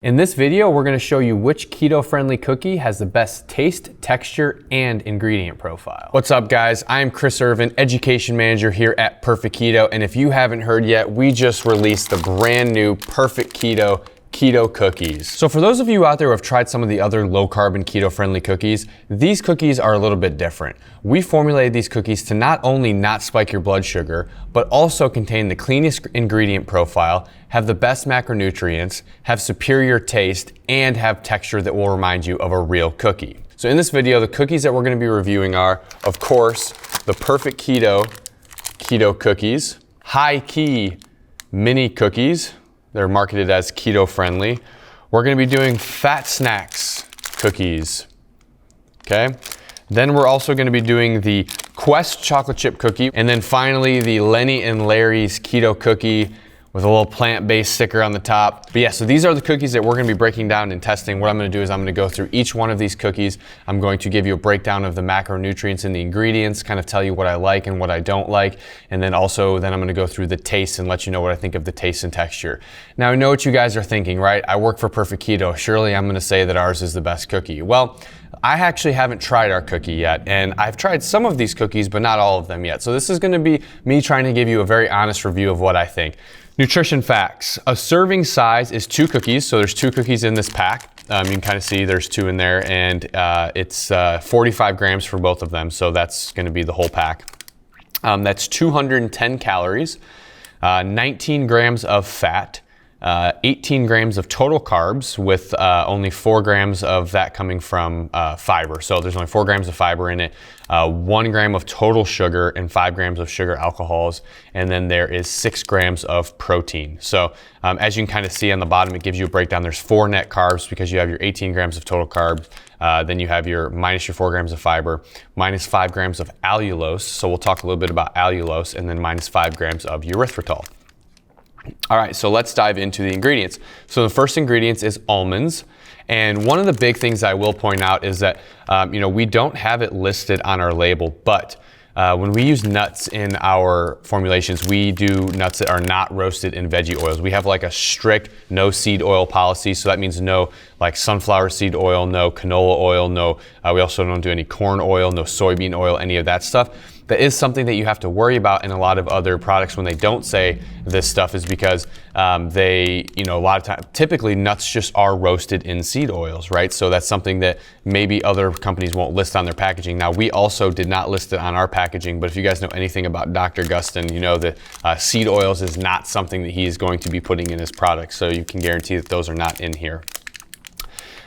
In this video, we're going to show you which keto-friendly cookie has the best taste, texture, and ingredient profile. What's up, guys? I'm Chris Irvin, Education Manager here at Perfect Keto, and if you haven't heard yet, we just released the brand new Perfect Keto Cookies. So for those of you out there who have tried some of the other low-carb and keto-friendly cookies, these cookies are a little bit different. We formulated these cookies to not only not spike your blood sugar, but also contain the cleanest ingredient profile, have the best macronutrients, have superior taste, and have texture that will remind you of a real cookie. So in this video, the cookies that we're going to be reviewing are, of course, the Perfect Keto Cookies, HighKey mini cookies. They're marketed as keto-friendly. We're going to be doing Fat Snax cookies. Okay. Then we're also going to be doing the Quest chocolate chip cookie, and then finally the Lenny and Larry's keto cookie with a little plant-based sticker on the top. But yeah, so these are the cookies that we're gonna be breaking down and testing. What I'm gonna do is I'm gonna go through each one of these cookies. I'm going to give you a breakdown of the macronutrients and the ingredients, kind of tell you what I like and what I don't like. And then I'm gonna go through the taste and let you know what I think of the taste and texture. Now I know what you guys are thinking, right? I work for Perfect Keto. Surely I'm gonna say that ours is the best cookie. Well, I actually haven't tried our cookie yet, and I've tried some of these cookies, but not all of them yet. So this is gonna be me trying to give you a very honest review of what I think. Nutrition facts. A serving size is 2 cookies, so there's 2 cookies in this pack. You can kind of see there's 2 in there, and it's 45 grams for both of them, so that's gonna be the whole pack. That's 210 calories, 19 grams of fat, 18 grams of total carbs with only 4 grams of that coming from fiber. So there's only 4 grams of fiber in it, 1 gram of total sugar and 5 grams of sugar alcohols. And then there is 6 grams of protein. So as you can kind of see on the bottom, it gives you a breakdown. There's 4 net carbs because you have your 18 grams of total carbs. Then you have your minus your 4 grams of fiber, minus 5 grams of allulose. So we'll talk a little bit about allulose, and then minus 5 grams of erythritol. All right, so let's dive into the ingredients. So the first ingredients is almonds. And one of the big things I will point out is that, we don't have it listed on our label, but when we use nuts in our formulations, we do nuts that are not roasted in veggie oils. We have like a strict no seed oil policy. So that means no like sunflower seed oil, no canola oil, we also don't do any corn oil, no soybean oil, any of that stuff. That is something that you have to worry about in a lot of other products when they don't say this stuff, is because a lot of times, typically nuts just are roasted in seed oils, right? So that's something that maybe other companies won't list on their packaging. Now, we also did not list it on our packaging, but if you guys know anything about Dr. Gustin, you know that seed oils is not something that he is going to be putting in his products. So you can guarantee that those are not in here.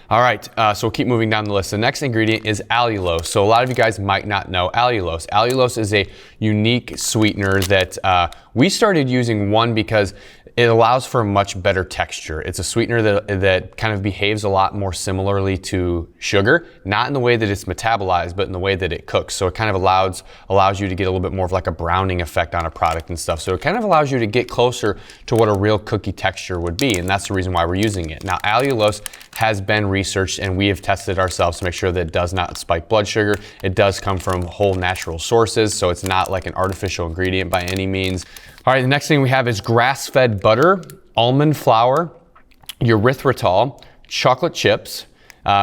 All right, so we'll keep moving down the list. The next ingredient is allulose. So a lot of you guys might not know allulose. Allulose is a unique sweetener that we started using, one, because it allows for a much better texture. It's a sweetener that kind of behaves a lot more similarly to sugar, not in the way that it's metabolized, but in the way that it cooks. So it kind of allows you to get a little bit more of like a browning effect on a product and stuff. So it kind of allows you to get closer to what a real cookie texture would be, and that's the reason why we're using it. Now, allulose has been researched, and we have tested ourselves to make sure that it does not spike blood sugar. It does come from whole natural sources, so it's not like an artificial ingredient by any means. All right, the next thing we have is grass-fed butter, almond flour, erythritol, chocolate chips,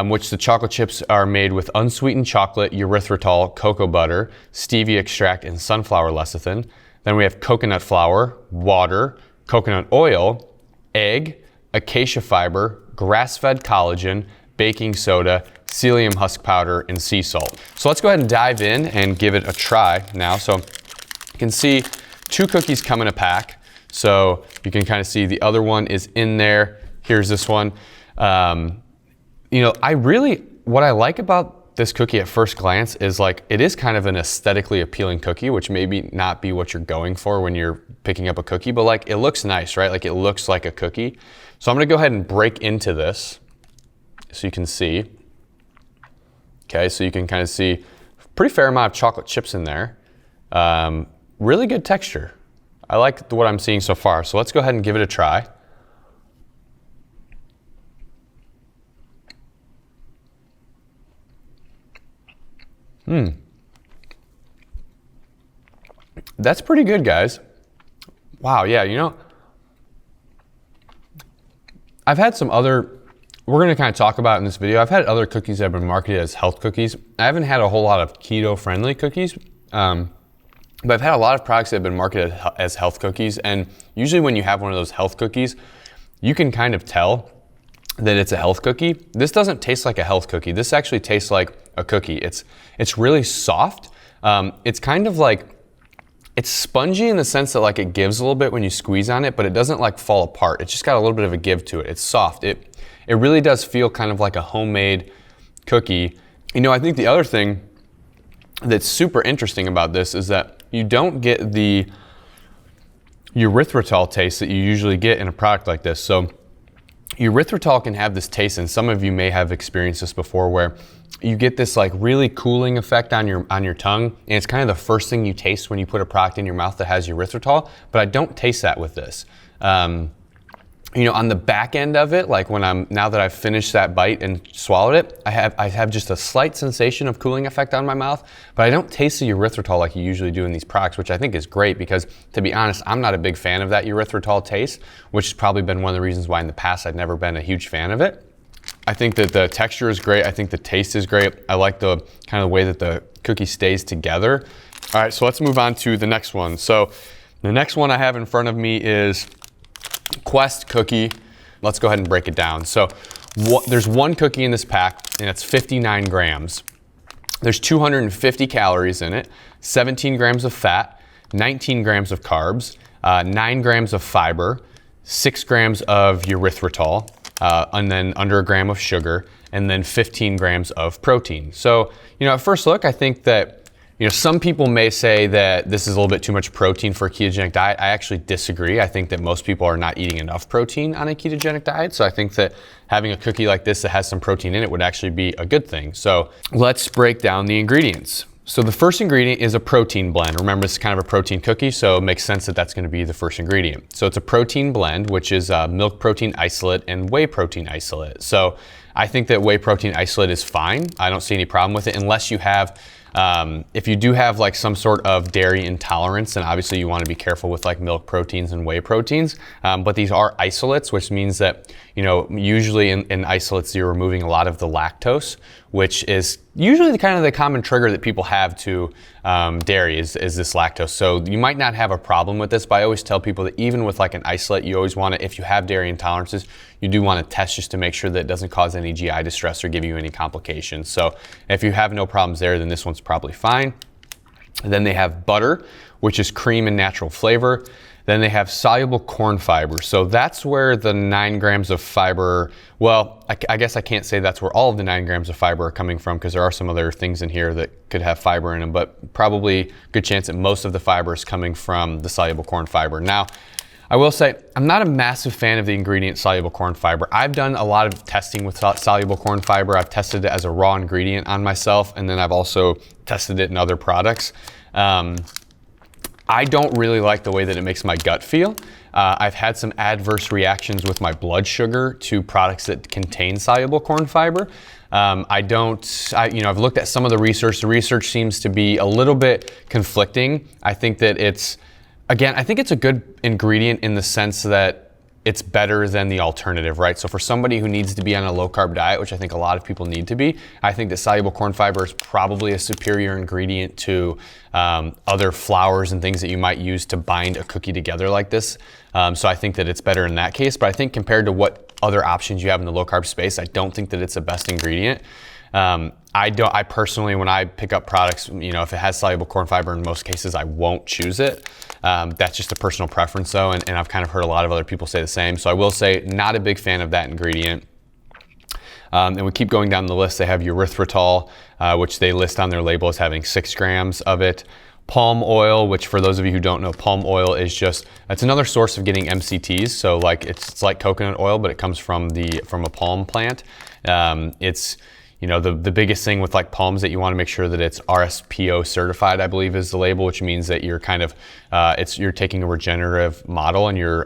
which the chocolate chips are made with unsweetened chocolate, erythritol, cocoa butter, stevia extract, and sunflower lecithin. Then we have coconut flour, water, coconut oil, egg, acacia fiber, grass-fed collagen, baking soda, psyllium husk powder, and sea salt. So let's go ahead and dive in and give it a try now. So you can see 2 cookies come in a pack. So you can kind of see the other one is in there. Here's this one. What I like about this cookie at first glance is like, it is kind of an aesthetically appealing cookie, which maybe not be what you're going for when you're picking up a cookie, but like, it looks nice, right? Like, it looks like a cookie. So I'm gonna go ahead and break into this so you can see. Okay, so you can kind of see pretty fair amount of chocolate chips in there. Really good texture. I like what I'm seeing so far. So let's go ahead and give it a try. That's pretty good, guys. Wow, yeah, I've had some other we're gonna kind of talk about in this video. I've had other cookies that have been marketed as health cookies. I haven't had a whole lot of keto-friendly cookies, but I've had a lot of products that have been marketed as health cookies. And usually when you have one of those health cookies, you can kind of tell that it's a health cookie. This doesn't taste like a health cookie. This actually tastes like a cookie. It's really soft. It's kind of like, it's spongy in the sense that like it gives a little bit when you squeeze on it, but it doesn't like fall apart. It's just got a little bit of a give to it. It's soft. It really does feel kind of like a homemade cookie. You know, I think the other thing that's super interesting about this is that you don't get the erythritol taste that you usually get in a product like this. So erythritol can have this taste, and some of you may have experienced this before, where you get this like really cooling effect on your tongue, and it's kind of the first thing you taste when you put a product in your mouth that has erythritol. But I don't taste that with this. You know, on the back end of it, like now that I've finished that bite and swallowed it, I have just a slight sensation of cooling effect on my mouth, but I don't taste the erythritol like you usually do in these products, which I think is great because, to be honest, I'm not a big fan of that erythritol taste, which has probably been one of the reasons why in the past I've never been a huge fan of it. I think that the texture is great. I think the taste is great. I like the kind of way that the cookie stays together. All right, so let's move on to the next one. So the next one I have in front of me is Quest cookie. Let's go ahead and break it down. So there's one cookie in this pack, and it's 59 grams. There's 250 calories in it, 17 grams of fat, 19 grams of carbs, 9 grams of fiber, 6 grams of erythritol, and then under a gram of sugar, and then 15 grams of protein. So, you know, at first look, I think that, you know, some people may say that this is a little bit too much protein for a ketogenic diet. I actually disagree. I think that most people are not eating enough protein on a ketogenic diet. So I think that having a cookie like this that has some protein in it would actually be a good thing. So let's break down the ingredients. So the first ingredient is a protein blend. Remember, it's kind of a protein cookie, so it makes sense that that's going to be the first ingredient. So it's a protein blend, which is milk protein isolate and whey protein isolate. So I think that whey protein isolate is fine. I don't see any problem with it unless you have, if you do have like some sort of dairy intolerance, then obviously you want to be careful with like milk proteins and whey proteins. But these are isolates, which means that, you know, usually in isolates, you're removing a lot of the lactose, which is usually the kind of the common trigger that people have to dairy is this lactose. So you might not have a problem with this, but I always tell people that even with like an isolate, you always want to, if you have dairy intolerances, you do want to test just to make sure that it doesn't cause any GI distress or give you any complications. So if you have no problems there, then this one's probably fine. And then they have butter, which is cream and natural flavor. Then they have soluble corn fiber. So that's where the 9 grams of fiber, well, I guess I can't say that's where all of the 9 grams of fiber are coming from, because there are some other things in here that could have fiber in them, but probably good chance that most of the fiber is coming from the soluble corn fiber. Now, I will say, I'm not a massive fan of the ingredient soluble corn fiber. I've done a lot of testing with soluble corn fiber. I've tested it as a raw ingredient on myself, and then I've also tested it in other products. I don't really like the way that it makes my gut feel. I've had some adverse reactions with my blood sugar to products that contain soluble corn fiber. I've looked at some of the research. The research seems to be a little bit conflicting. I think that I think it's a good ingredient in the sense that it's better than the alternative, right? So for somebody who needs to be on a low-carb diet, which I think a lot of people need to be, I think that soluble corn fiber is probably a superior ingredient to other flours and things that you might use to bind a cookie together like this. So I think that it's better in that case, but I think compared to what other options you have in the low-carb space, I don't think that it's the best ingredient. I personally, when I pick up products, you know, if it has soluble corn fiber, in most cases, I won't choose it. That's just a personal preference though, and I've kind of heard a lot of other people say the same. So I will say, not a big fan of that ingredient. And we keep going down the list. They have erythritol, which they list on their label as having 6 grams of it. Palm oil, which for those of you who don't know, palm oil is it's another source of getting MCTs. So like it's like coconut oil, but it comes from a palm plant. You know, the biggest thing with like palms that you want to make sure that it's RSPO certified, I believe is the label, which means that you're kind of, you're taking a regenerative model and you're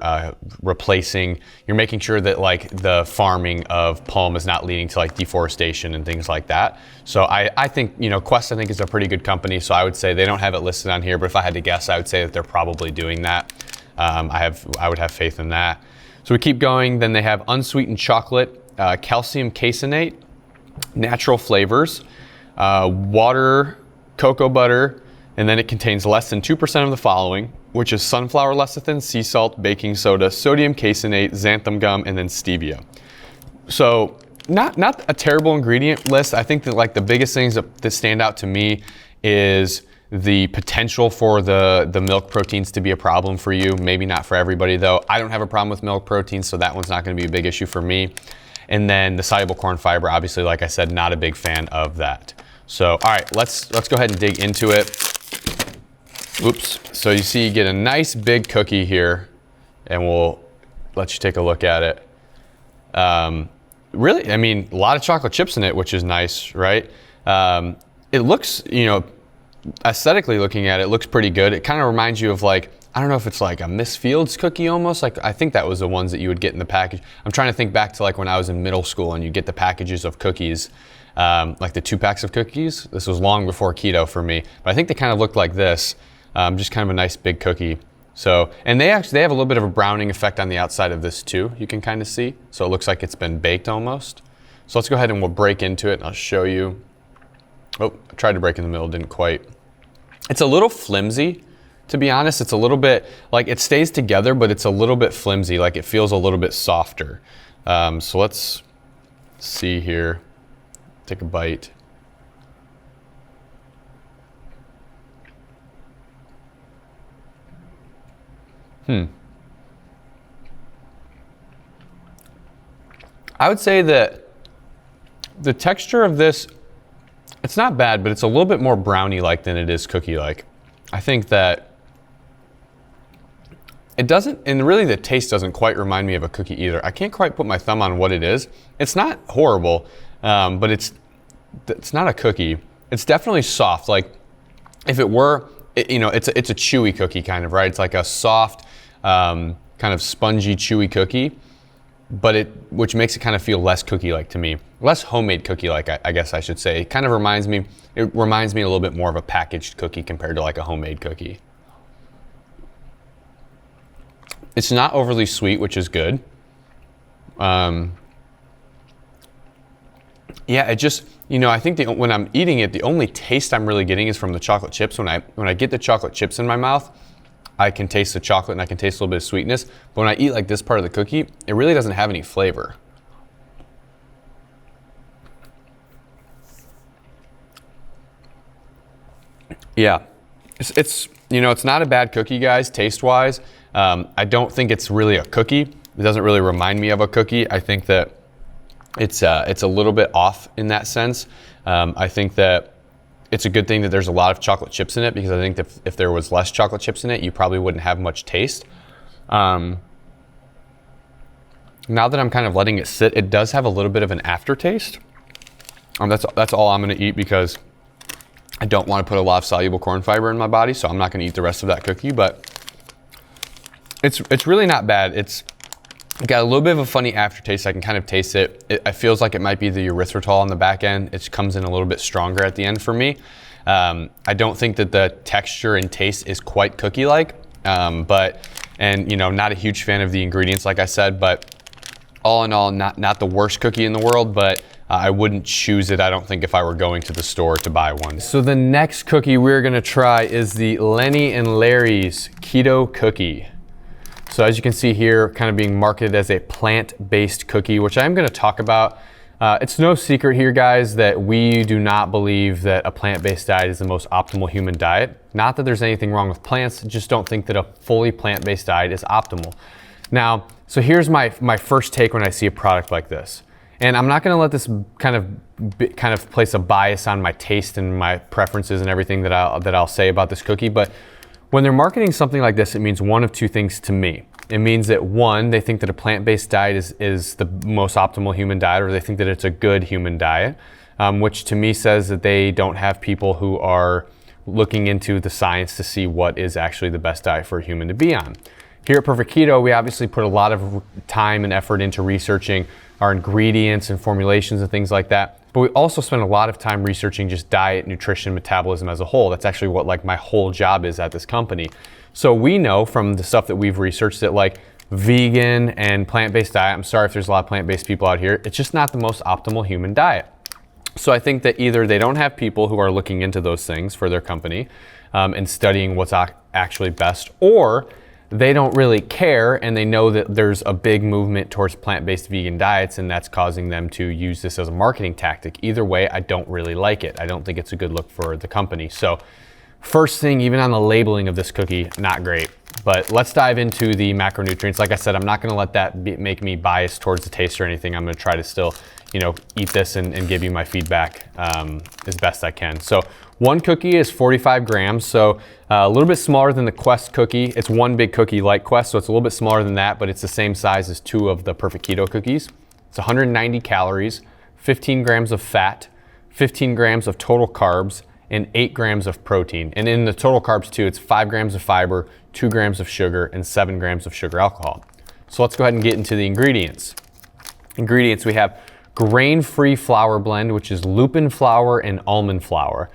making sure that like the farming of palm is not leading to like deforestation and things like that. So I think, you know, Quest I think is a pretty good company. So I would say they don't have it listed on here, but if I had to guess, I would say that they're probably doing that. I would have faith in that. So we keep going. Then they have unsweetened chocolate, calcium caseinate, natural flavors, water, cocoa butter, and then it contains less than 2% of the following, which is sunflower lecithin, sea salt, baking soda, sodium caseinate, xanthan gum, and then stevia. So not a terrible ingredient list. I think that like the biggest things that stand out to me is the potential for the milk proteins to be a problem for you. Maybe not for everybody though. I don't have a problem with milk proteins, so that one's not gonna be a big issue for me. And then the soluble corn fiber, obviously, like I said, not a big fan of that. So, all right, let's go ahead and dig into it. Oops. So you see, you get a nice big cookie here, and we'll let you take a look at it. Really, I mean, a lot of chocolate chips in it, which is nice, right? It looks, you know, aesthetically looking at it, looks pretty good. It kind of reminds you of like, I don't know if it's like a Miss Fields cookie almost. Like, I think that was the ones that you would get in the package. I'm trying to think back to like when I was in middle school and you get the packages of cookies, like the 2 packs of cookies. This was long before keto for me, but I think they kind of looked like this. Just kind of a nice big cookie. So, and they have a little bit of a browning effect on the outside of this too, you can kind of see. So it looks like it's been baked almost. So let's go ahead and we'll break into it and I'll show you. Oh, I tried to break in the middle, didn't quite. It's a little flimsy, to be honest. It's a little bit, like it stays together, but it's a little bit flimsy, like it feels a little bit softer. So let's see here, take a bite. I would say that the texture of this, it's not bad, but it's a little bit more brownie-like than it is cookie-like. I think that it doesn't, and really the taste doesn't quite remind me of a cookie either. I can't quite put my thumb on what it is. It's not horrible, but it's not a cookie. It's definitely soft. Like if it were, you know, it's a chewy cookie kind of, right? It's like a soft, kind of spongy, chewy cookie, but which makes it kind of feel less cookie-like to me. Less homemade cookie-like, I guess I should say. It kind of reminds me a little bit more of a packaged cookie compared to like a homemade cookie. It's not overly sweet, which is good. Yeah, it just, you know, I think when I'm eating it, the only taste I'm really getting is from the chocolate chips. When I get the chocolate chips in my mouth, I can taste the chocolate and I can taste a little bit of sweetness. But when I eat like this part of the cookie, it really doesn't have any flavor. Yeah, it's you know, it's not a bad cookie, guys, taste-wise. I don't think it's really a cookie. It doesn't really remind me of a cookie. I think that it's a little bit off in that sense. I think that it's a good thing that there's a lot of chocolate chips in it, because I think that if there was less chocolate chips in it, you probably wouldn't have much taste. Now that I'm kind of letting it sit, it does have a little bit of an aftertaste. That's all I'm gonna eat, because I don't want to put a lot of soluble corn fiber in my body, so I'm not gonna eat the rest of that cookie, but it's really not bad. It's got a little bit of a funny aftertaste. I can kind of taste it. It feels like it might be the erythritol on the back end. It comes in a little bit stronger at the end for me. I don't think that the texture and taste is quite cookie-like, and you know, not a huge fan of the ingredients, like I said, but all in all, not the worst cookie in the world, but I wouldn't choose it, I don't think, if I were going to the store to buy one. So the next cookie we're gonna try is the Lenny and Larry's Keto Cookie. So as you can see here, kind of being marketed as a plant-based cookie, which I'm gonna talk about. It's no secret here, guys, that we do not believe that a plant-based diet is the most optimal human diet. Not that there's anything wrong with plants, just don't think that a fully plant-based diet is optimal. Now, so here's my first take when I see a product like this. And I'm not gonna let this kind of place a bias on my taste and my preferences and everything that I'll say about this cookie, but when they're marketing something like this, it means one of two things to me. It means that one, they think that a plant-based diet is the most optimal human diet, or they think that it's a good human diet, which to me says that they don't have people who are looking into the science to see what is actually the best diet for a human to be on. Here at Perfect Keto, we obviously put a lot of time and effort into researching our ingredients and formulations and things like that. But we also spend a lot of time researching just diet, nutrition, metabolism as a whole. That's actually what like my whole job is at this company. So we know from the stuff that we've researched that like vegan and plant-based diet. I'm sorry if there's a lot of plant-based people out here. It's just not the most optimal human diet. So I think that either they don't have people who are looking into those things for their company and studying what's actually best, or they don't really care and they know that there's a big movement towards plant-based vegan diets and that's causing them to use this as a marketing tactic. Either way, I don't really like it. I don't think it's a good look for the company. So first thing, even on the labeling of this cookie, not great. But let's dive into the macronutrients. Like I said, I'm not gonna let that make me biased towards the taste or anything. I'm gonna try to still, eat this and give you my feedback as best I can. So one cookie is 45 grams, so a little bit smaller than the Quest cookie. It's one big cookie like Quest, so it's a little bit smaller than that, but it's the same size as 2 of the Perfect Keto cookies. It's 190 calories, 15 grams of fat, 15 grams of total carbs, and 8 grams of protein. And in the total carbs too, it's 5 grams of fiber, 2 grams of sugar, and 7 grams of sugar alcohol. So let's go ahead and get into the ingredients. Ingredients, we have grain-free flour blend, which is lupin flour and almond flour.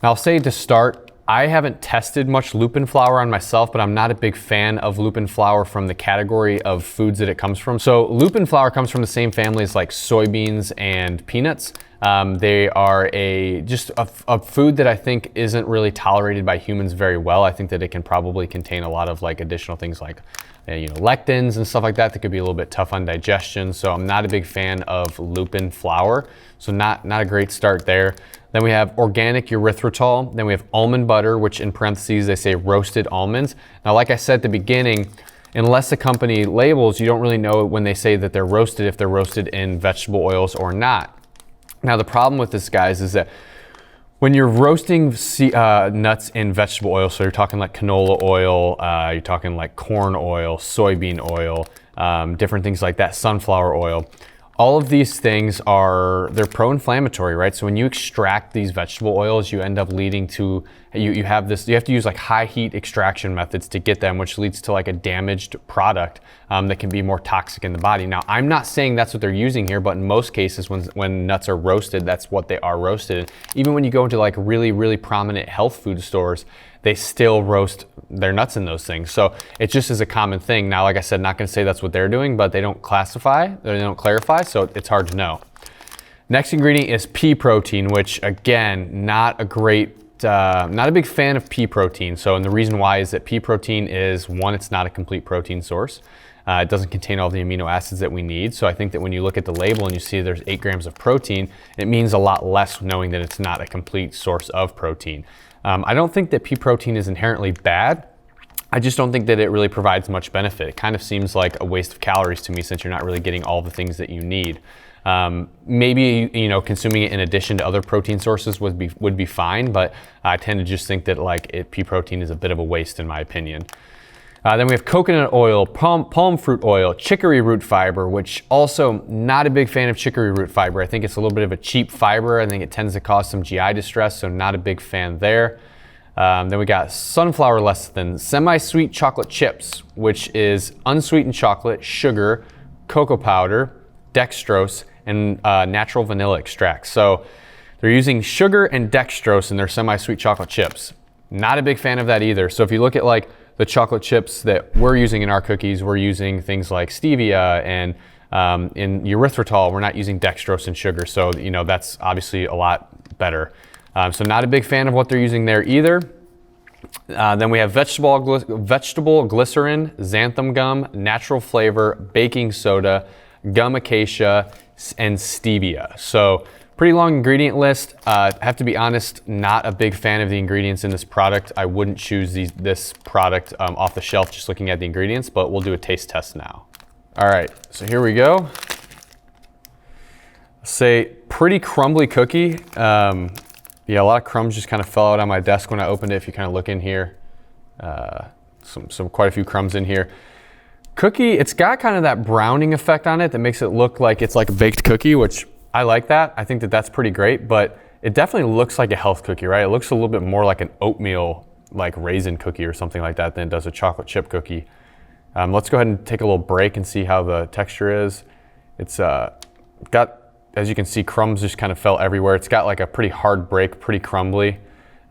Now I'll say to start, I haven't tested much lupin flour on myself, but I'm not a big fan of lupin flour from the category of foods that it comes from. So lupin flour comes from the same family as like soybeans and peanuts. They are just a food that I think isn't really tolerated by humans very well. I think that it can probably contain a lot of like additional things like lectins and stuff like that that could be a little bit tough on digestion. So I'm not a big fan of lupin flour. So not a great start there. Then we have organic erythritol. Then we have almond butter, which in parentheses, they say roasted almonds. Now, like I said at the beginning, unless the company labels, you don't really know when they say that they're roasted, if they're roasted in vegetable oils or not. Now, the problem with this, guys, is that when you're roasting nuts in vegetable oil, so you're talking like canola oil, you're talking like corn oil, soybean oil, different things like that, sunflower oil, all of these things they're pro-inflammatory, right? So when you extract these vegetable oils, you end up leading to, you have to use like high heat extraction methods to get them, which leads to like a damaged product that can be more toxic in the body. Now, I'm not saying that's what they're using here, but in most cases when nuts are roasted, that's what they are roasted in. Even when you go into like really, really prominent health food stores, they still roast their nuts in those things. So it just is a common thing. Now, like I said, not gonna say that's what they're doing, but they don't clarify, so it's hard to know. Next ingredient is pea protein, which again, not a big fan of pea protein. So, and the reason why is that pea protein is, one, it's not a complete protein source. It doesn't contain all the amino acids that we need. So I think that when you look at the label and you see there's 8 grams of protein, it means a lot less knowing that it's not a complete source of protein. I don't think that pea protein is inherently bad. I just don't think that it really provides much benefit. It kind of seems like a waste of calories to me since you're not really getting all the things that you need. Maybe, consuming it in addition to other protein sources would be fine, but I tend to just think that pea protein is a bit of a waste in my opinion. Then we have coconut oil, palm fruit oil, chicory root fiber, which also not a big fan of chicory root fiber. I think it's a little bit of a cheap fiber. I think it tends to cause some GI distress, so not a big fan there. Then we got sunflower lecithin, semi-sweet chocolate chips, which is unsweetened chocolate, sugar, cocoa powder, dextrose, and natural vanilla extract. So they're using sugar and dextrose in their semi-sweet chocolate chips. Not a big fan of that either. So if you look at the chocolate chips that we're using in our cookies, we're using things like stevia, and in erythritol, we're not using dextrose and sugar. So, that's obviously a lot better. So not a big fan of what they're using there either. Then we have vegetable glycerin, xanthan gum, natural flavor, baking soda, gum acacia, and stevia. So pretty long ingredient list. Have to be honest, not a big fan of the ingredients in this product. I wouldn't choose this product off the shelf just looking at the ingredients, but we'll do a taste test now. All right, so here we go. Say pretty crumbly cookie. Yeah, a lot of crumbs just kind of fell out on my desk when I opened it. If you kind of look in here, quite a few crumbs in here. Cookie, it's got kind of that browning effect on it that makes it look like it's like a baked cookie, which I like that. I think that that's pretty great, but it definitely looks like a health cookie, right? It looks a little bit more like an oatmeal, like raisin cookie or something like that than it does a chocolate chip cookie. Let's go ahead and take a little break and see how the texture is. It's got, as you can see, crumbs just kind of fell everywhere. It's got like a pretty hard break, pretty crumbly.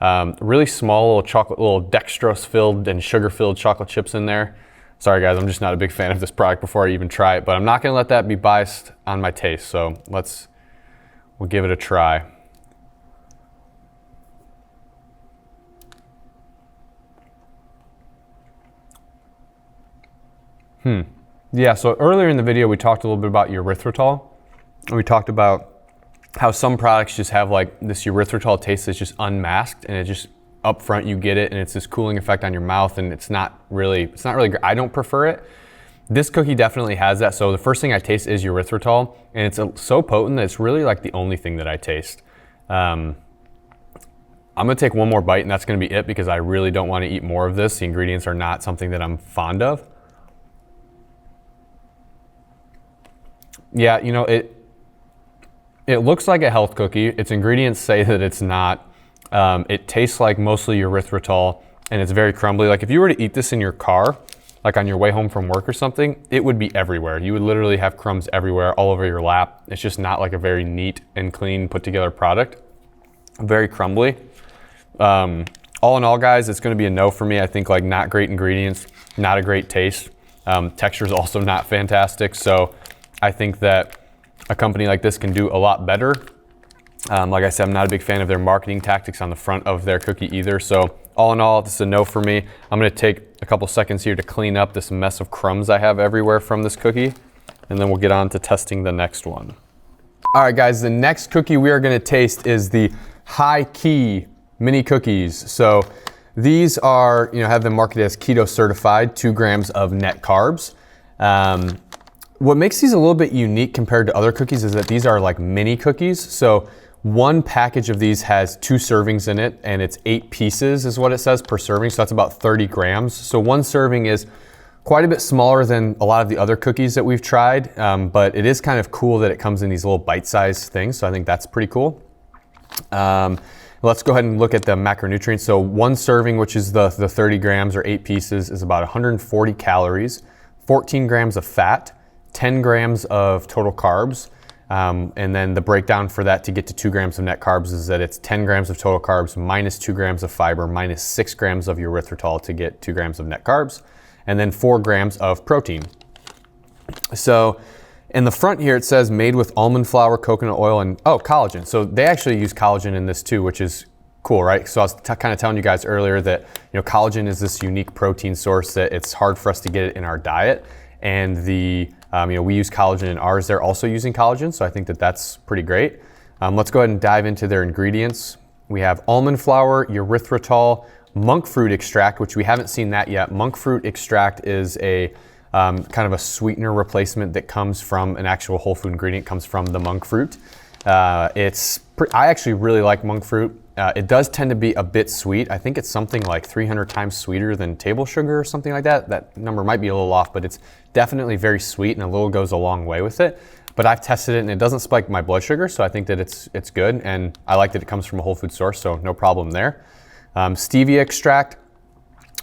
Really small little dextrose filled and sugar filled chocolate chips in there. Sorry guys, I'm just not a big fan of this product before I even try it, but I'm not gonna let that be biased on my taste. So we'll give it a try. Yeah, so earlier in the video, we talked a little bit about erythritol. We talked about how some products just have like this erythritol taste that's just unmasked, and it just up front you get it, and it's this cooling effect on your mouth, and it's not really great. I don't prefer it. This cookie definitely has that. So the first thing I taste is erythritol, and it's so potent that it's really like the only thing that I taste. I'm gonna take one more bite, and that's gonna be it, because I really don't want to eat more of this. The ingredients are not something that I'm fond of. Yeah, you know, it looks like a health cookie. Its ingredients say that it's not. It tastes like mostly erythritol, and it's very crumbly. Like if you were to eat this in your car, like on your way home from work or something, it would be everywhere. You would literally have crumbs everywhere, all over your lap. It's just not like a very neat and clean put together product. Very crumbly. All in all, guys, it's gonna be a no for me. I think like not great ingredients, not a great taste. Texture is also not fantastic. So I think that a company like this can do a lot better. Like I said, I'm not a big fan of their marketing tactics on the front of their cookie either. So all in all, this is a no for me. I'm gonna take a couple seconds here to clean up this mess of crumbs I have everywhere from this cookie, and then we'll get on to testing the next one. All right, guys, the next cookie we are gonna taste is the HighKey mini cookies. So these are, have them marketed as keto certified, 2 grams of net carbs. What makes these a little bit unique compared to other cookies is that these are like mini cookies. So one package of these has 2 servings in it, and it's 8 pieces is what it says per serving. So that's about 30 grams. So one serving is quite a bit smaller than a lot of the other cookies that we've tried, but it is kind of cool that it comes in these little bite-sized things. So I think that's pretty cool. Let's go ahead and look at the macronutrients. So one serving, which is the 30 grams or 8 pieces, is about 140 calories, 14 grams of fat, 10 grams of total carbs, and then the breakdown for that to get to 2 grams of net carbs is that it's 10 grams of total carbs minus 2 grams of fiber minus 6 grams of erythritol to get 2 grams of net carbs, and then 4 grams of protein. So in the front here it says made with almond flour, coconut oil, and collagen. So they actually use collagen in this too, which is cool, right? So I was kind of telling you guys earlier that collagen is this unique protein source that it's hard for us to get it in our diet, and we use collagen in ours. They're also using collagen, so I think that that's pretty great. Let's go ahead and dive into their ingredients. We have almond flour, erythritol, monk fruit extract, which we haven't seen that yet. Monk fruit extract is a kind of a sweetener replacement that comes from an actual whole food ingredient, comes from the monk fruit. I actually really like monk fruit. It does tend to be a bit sweet. I think it's something like 300 times sweeter than table sugar or something like that. That number might be a little off, but it's definitely very sweet, and a little goes a long way with it. But I've tested it and it doesn't spike my blood sugar, so I think that it's good, and I like that it comes from a whole food source, so no problem there. Stevia extract,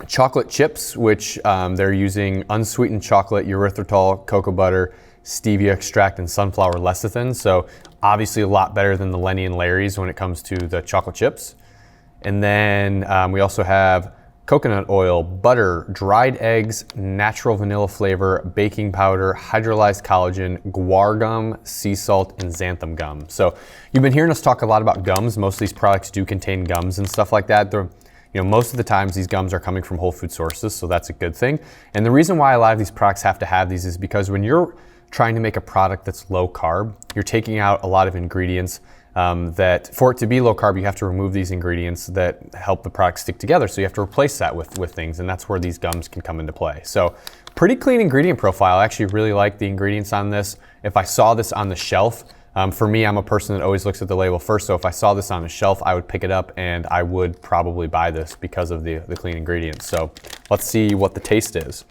chocolate chips, which they're using unsweetened chocolate, erythritol, cocoa butter, stevia extract, and sunflower lecithin. So obviously a lot better than the Lenny and Larry's when it comes to the chocolate chips. And then we also have coconut oil, butter, dried eggs, natural vanilla flavor, baking powder, hydrolyzed collagen, guar gum, sea salt, and xanthan gum. So you've been hearing us talk a lot about gums. Most of these products do contain gums and stuff like that. Most of the times these gums are coming from whole food sources, so that's a good thing. And the reason why a lot of these products have to have these is because when you're trying to make a product that's low carb, you're taking out a lot of ingredients that for it to be low carb, you have to remove these ingredients that help the product stick together. So you have to replace that with things, and that's where these gums can come into play. So pretty clean ingredient profile. I actually really like the ingredients on this. If I saw this on the shelf, for me, I'm a person that always looks at the label first. So if I saw this on the shelf, I would pick it up and I would probably buy this because of the clean ingredients. So let's see what the taste is.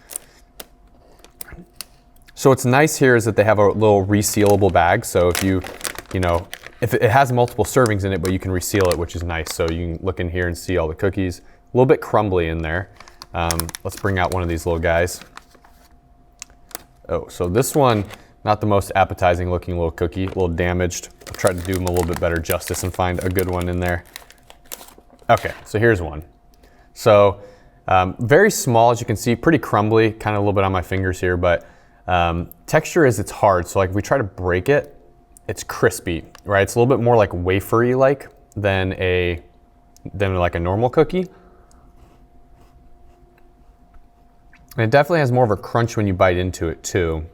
So what's nice here is that they have a little resealable bag. So if it has multiple servings in it, but you can reseal it, which is nice. So you can look in here and see all the cookies. A little bit crumbly in there. Let's bring out one of these little guys. So this one, not the most appetizing looking little cookie, a little damaged. I'll try to do them a little bit better justice and find a good one in there. Okay, so here's one. So Very small, as you can see, pretty crumbly, kind of a little bit on my fingers here, but texture is it's hard. So like if we try to break it, it's crispy, right? It's a little bit more like wafery like than like a normal cookie. And it definitely has more of a crunch when you bite into it too.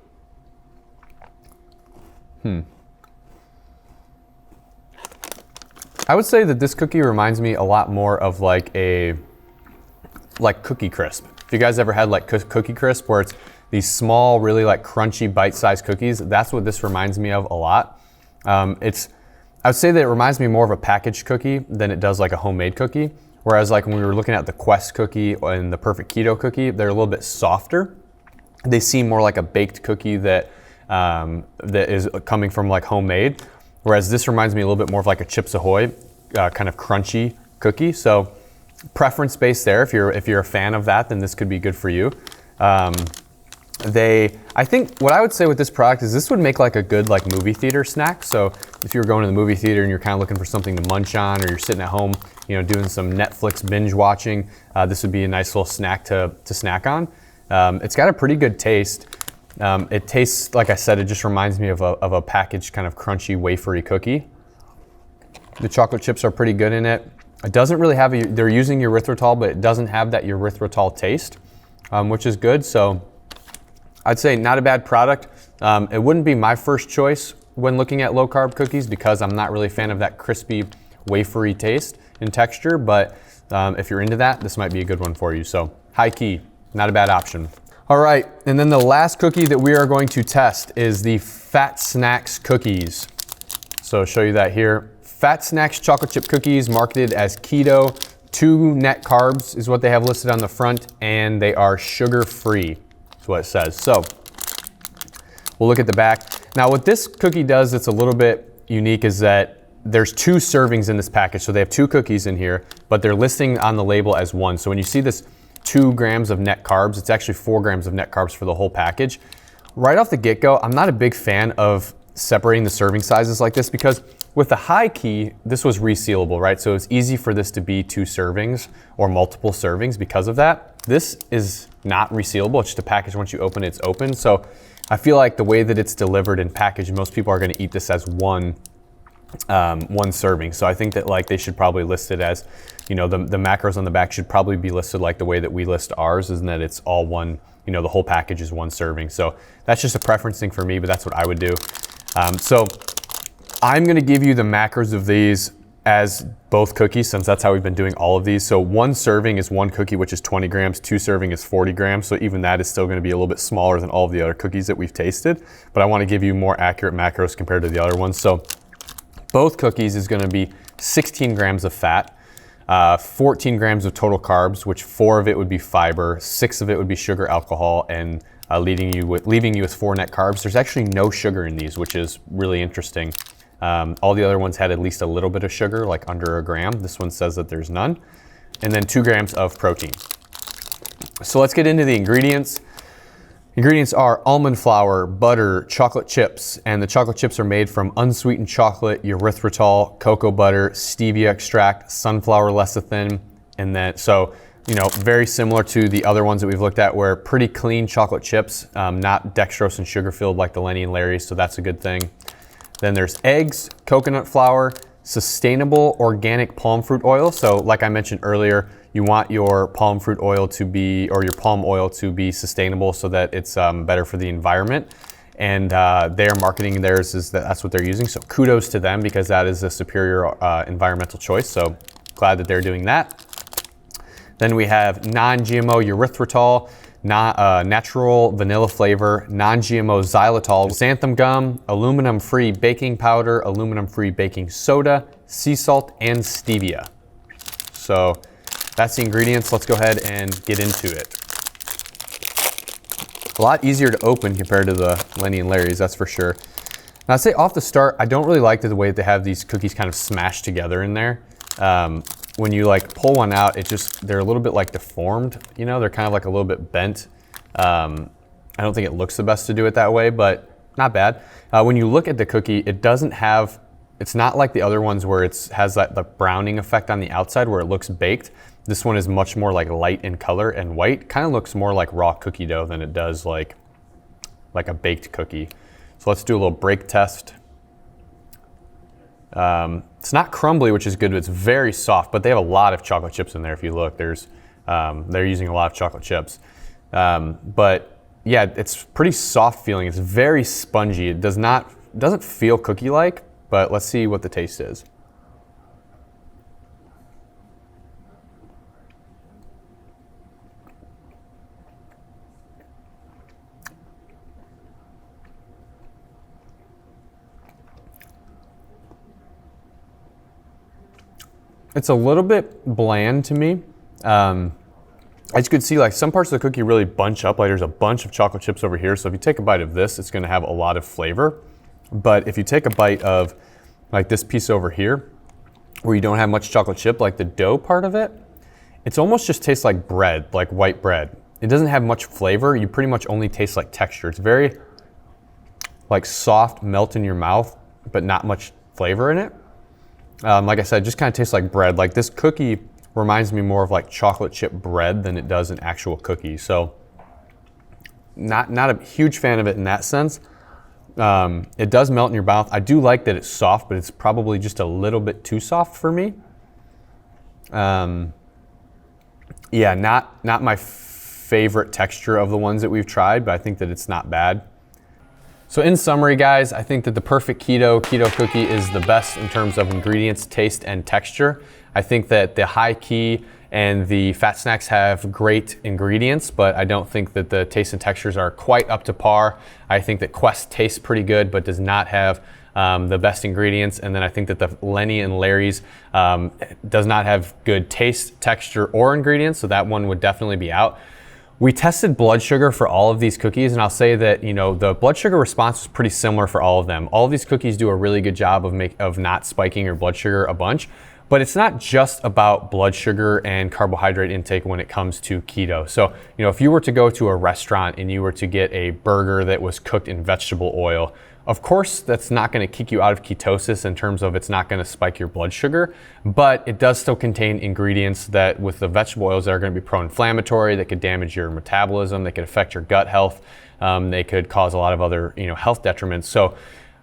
I would say that this cookie reminds me a lot more of like Cookie Crisp. If you guys ever had like Cookie Crisp, where it's these small, really like crunchy bite-sized cookies, that's what this reminds me of a lot. I would say that it reminds me more of a packaged cookie than it does like a homemade cookie. Whereas like when we were looking at the Quest cookie and the Perfect Keto cookie, they're a little bit softer. They seem more like a baked cookie that is coming from like homemade. Whereas this reminds me a little bit more of like a Chips Ahoy kind of crunchy cookie. So preference based there. If you're a fan of that, then this could be good for you. I think what I would say with this product is this would make like a good like movie theater snack. So if you're going to the movie theater and you're kind of looking for something to munch on, or you're sitting at home, you know, doing some Netflix binge watching, this would be a nice little snack to snack on. It's got a pretty good taste. It tastes, like I said, it just reminds me of a packaged kind of crunchy wafery cookie. The chocolate chips are pretty good in it. It doesn't really have they're using erythritol, but it doesn't have that erythritol taste, which is good. So I'd say not a bad product. It wouldn't be my first choice when looking at low carb cookies because I'm not really a fan of that crispy wafery taste and texture, but if you're into that, this might be a good one for you. So HighKey, not a bad option. All right, and then the last cookie that we are going to test is the Fat Snax cookies. So I'll show you that here. Fat Snax chocolate chip cookies, marketed as keto, 2 net carbs is what they have listed on the front, and they are sugar-free, is what it says. So we'll look at the back. Now what this cookie does that's a little bit unique is that there's 2 servings in this package. So they have 2 cookies in here, but they're listing on the label as 1. So when you see this 2 grams of net carbs, it's actually 4 grams of net carbs for the whole package. Right off the get-go, I'm not a big fan of separating the serving sizes like this because with the HighKey, this was resealable, right? So it's easy for this to be 2 servings or multiple servings because of that. This is not resealable. It's just a package. Once you open it, it's open. So I feel like the way that it's delivered and packaged, most people are going to eat this as one serving. So I think that like they should probably list it as, you know, the macros on the back should probably be listed like the way that we list ours, is that it's all one, you know, the whole package is 1 serving. So that's just a preference thing for me, but that's what I would do. So I'm going to give you the macros of these as both cookies, since that's how we've been doing all of these. So 1 serving is 1 cookie, which is 20 grams. 2 serving is 40 grams. So even that is still going to be a little bit smaller than all of the other cookies that we've tasted. But I want to give you more accurate macros compared to the other ones. So both cookies is going to be 16 grams of fat, 14 grams of total carbs, which 4 of it would be fiber, 6 of it would be sugar alcohol, and leaving you with 4 net carbs. There's actually no sugar in these, which is really interesting. All the other ones had at least a little bit of sugar, like under 1 gram. This one says that there's none. And then 2 grams of protein. So let's get into the ingredients. Ingredients are almond flour, butter, chocolate chips, and the chocolate chips are made from unsweetened chocolate, erythritol, cocoa butter, stevia extract, sunflower lecithin, and then, so, you know, very similar to the other ones that we've looked at, where pretty clean chocolate chips, not dextrose and sugar filled like the Lenny and Larry's, so that's a good thing. Then there's eggs, coconut flour, sustainable organic palm fruit oil. So like I mentioned earlier, you want your palm fruit oil to be, or your palm oil to be sustainable so that it's better for the environment. And their marketing theirs is that's what they're using. So kudos to them, because that is a superior environmental choice. So glad that they're doing that. Then we have non-GMO erythritol, natural vanilla flavor, non-GMO xylitol, xanthan gum, aluminum-free baking powder, aluminum-free baking soda, sea salt, and stevia. So that's the ingredients. Let's go ahead and get into it. A lot easier to open compared to the Lenny and Larry's, that's for sure. Now I'd say off the start, I don't really like the way that they have these cookies kind of smashed together in there. When you like pull one out, they're a little bit like deformed, you know, they're kind of like a little bit bent. I don't think it looks the best to do it that way, but not bad. When you look at the cookie, it's not like the other ones where it has the browning effect on the outside where it looks baked. This one is much more like light in color and white. Kind of looks more like raw cookie dough than it does like a baked cookie. So let's do a little break test. It's not crumbly, which is good, but it's very soft, but they have a lot of chocolate chips in there. If you look, they're using a lot of chocolate chips. But yeah, it's pretty soft feeling. It's very spongy. It doesn't feel cookie-like, but let's see what the taste is. It's a little bit bland to me. As you can see, like some parts of the cookie really bunch up. Like there's a bunch of chocolate chips over here. So if you take a bite of this, it's gonna have a lot of flavor. But if you take a bite of like this piece over here, where you don't have much chocolate chip, like the dough part of it, it's almost just tastes like bread, like white bread. It doesn't have much flavor. You pretty much only taste like texture. It's very like soft, melt in your mouth, but not much flavor in it. Like I said, it just kind of tastes like bread. Like this cookie reminds me more of like chocolate chip bread than it does an actual cookie. So not a huge fan of it in that sense. It does melt in your mouth. I do like that it's soft, but it's probably just a little bit too soft for me. Yeah, not my favorite texture of the ones that we've tried, but I think that it's not bad. So in summary, guys, I think that the Perfect Keto cookie is the best in terms of ingredients, taste, and texture. I think that the HighKey and the Fat Snax have great ingredients, but I don't think that the taste and textures are quite up to par. I think that Quest tastes pretty good, but does not have the best ingredients. And then I think that the Lenny and Larry's does not have good taste, texture, or ingredients, so that one would definitely be out. We tested blood sugar for all of these cookies, and I'll say that, you know, the blood sugar response was pretty similar for all of them. All of these cookies do a really good job of not spiking your blood sugar a bunch, but it's not just about blood sugar and carbohydrate intake when it comes to keto. So, you know, if you were to go to a restaurant and you were to get a burger that was cooked in vegetable oil, of course, that's not going to kick you out of ketosis in terms of it's not going to spike your blood sugar, but it does still contain ingredients that with the vegetable oils that are going to be pro-inflammatory, that could damage your metabolism, that could affect your gut health, they could cause a lot of other, you know, health detriments. So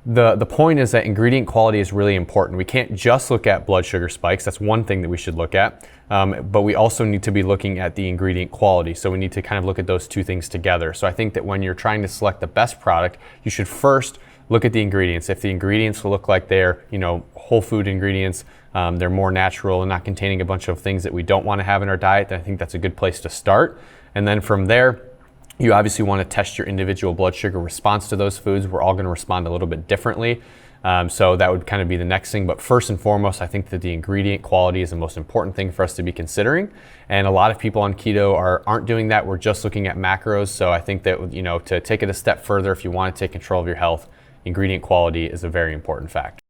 the point is that ingredient quality is really important. We can't just look at blood sugar spikes. That's one thing that we should look at, but we also need to be looking at the ingredient quality. So we need to kind of look at those two things together. So I think that when you're trying to select the best product, you should first look at the ingredients. If the ingredients look like they're, you know, whole food ingredients, they're more natural and not containing a bunch of things that we don't want to have in our diet, then I think that's a good place to start. And then from there, you obviously want to test your individual blood sugar response to those foods. We're all going to respond a little bit differently. So that would kind of be the next thing. But first and foremost, I think that the ingredient quality is the most important thing for us to be considering. And a lot of people on keto aren't doing that. We're just looking at macros. So I think that, you know, to take it a step further, if you want to take control of your health, ingredient quality is a very important factor.